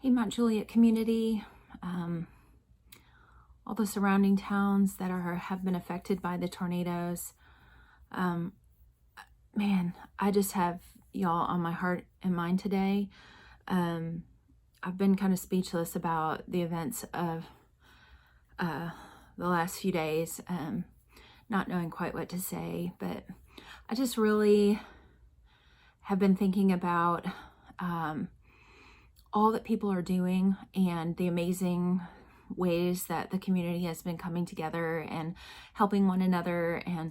Hey, Mount Juliet community, all the surrounding towns that have been affected by the tornadoes. Man, I just have y'all on my heart and mind today. I've been kind of speechless about the events of the last few days, not knowing quite what to say, but I just really have been thinking about all that people are doing and the amazing ways that the community has been coming together and helping one another and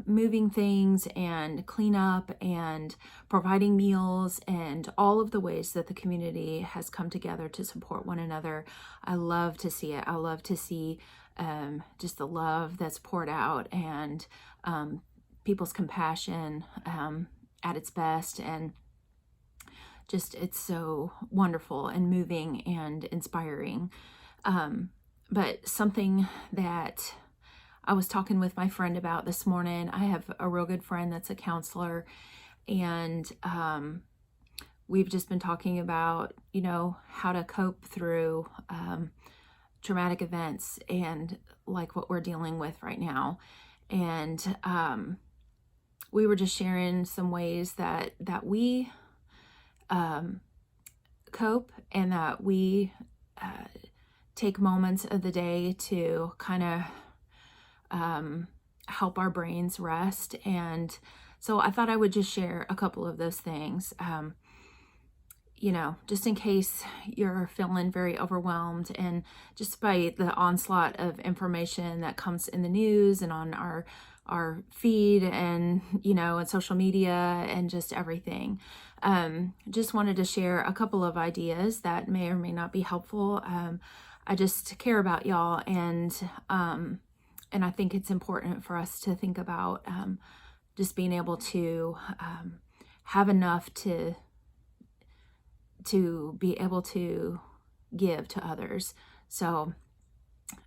moving things and clean up and providing meals and all of the ways that the community has come together to support one another. I love to see it. I love to see just the love that's poured out and people's compassion at its best, and just it's so wonderful and moving and inspiring. But something that I was talking with my friend about this morning, I have a real good friend that's a counselor, and we've just been talking about, how to cope through traumatic events and like what we're dealing with right now. And we were just sharing some ways that we cope, and that we take moments of the day to kind of help our brains rest. And so I thought I would just share a couple of those things, just in case you're feeling very overwhelmed, and just by the onslaught of information that comes in the news and on our feed and, and social media and just everything. Just wanted to share a couple of ideas that may or may not be helpful. I just care about y'all, and I think it's important for us to think about just being able to have enough to be able to give to others. So,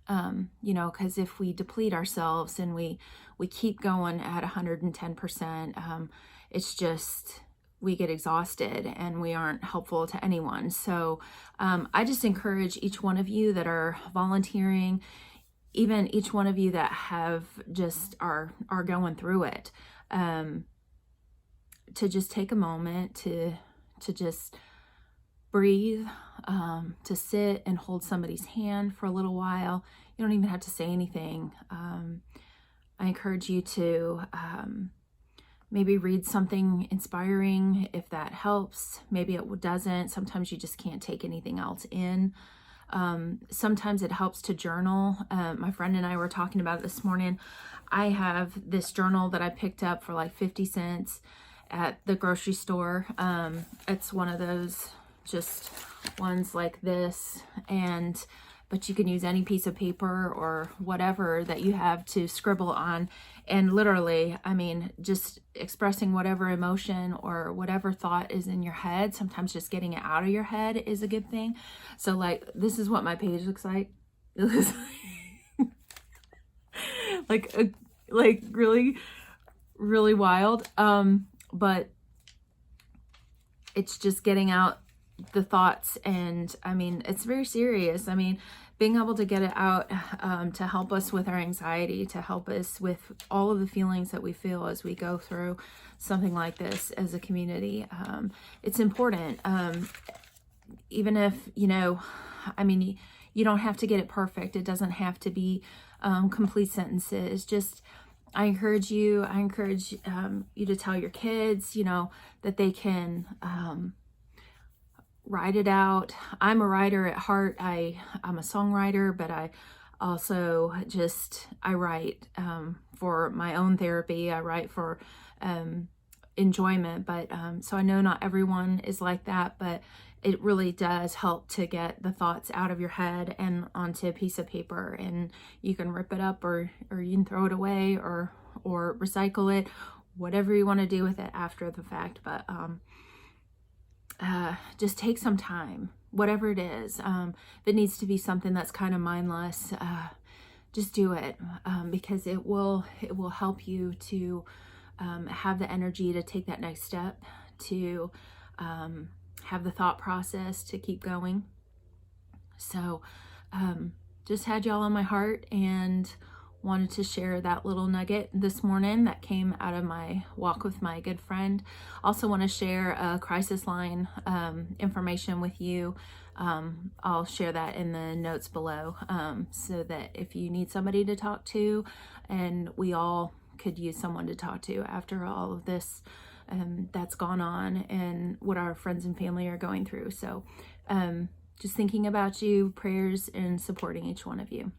because if we deplete ourselves and we keep going at 110%, it's just, we get exhausted and we aren't helpful to anyone. So I just encourage each one of you that are volunteering, even each one of you that have just are going through it, to just take a moment to just breathe, to sit and hold somebody's hand for a little while. You don't even have to say anything. I encourage you to maybe read something inspiring if that helps. Maybe it doesn't. Sometimes you just can't take anything else in. Sometimes it helps to journal. My friend and I were talking about it this morning. I have this journal that I picked up for like 50 cents at the grocery store. It's one of those just ones like this, but you can use any piece of paper or whatever that you have to scribble on. And literally, just expressing whatever emotion or whatever thought is in your head. Sometimes just getting it out of your head is a good thing. So like, this is what my page looks like. It looks like really, really wild. But it's just getting out the thoughts, and it's very serious. Being able to get it out to help us with our anxiety, to help us with all of the feelings that we feel as we go through something like this as a community. It's important. Even if, you don't have to get it perfect. It doesn't have to be complete sentences. Just, I encourage you to tell your kids, that they can write it out. I'm a writer at heart. I'm a songwriter, but I also I write for my own therapy. I write for enjoyment, but so I know not everyone is like that, but it really does help to get the thoughts out of your head and onto a piece of paper, and you can rip it up or you can throw it away or recycle it, whatever you want to do with it after the fact. But just take some time, whatever it is. If it needs to be something that's kind of mindless, just do it, because it will help you to have the energy to take that next step, to have the thought process to keep going. So just had y'all on my heart and wanted to share that little nugget this morning that came out of my walk with my good friend. Also want to share a crisis line information with you. I'll share that in the notes below, so that if you need somebody to talk to, and we all could use someone to talk to after all of this that's gone on and what our friends and family are going through. So just thinking about you, prayers, and supporting each one of you.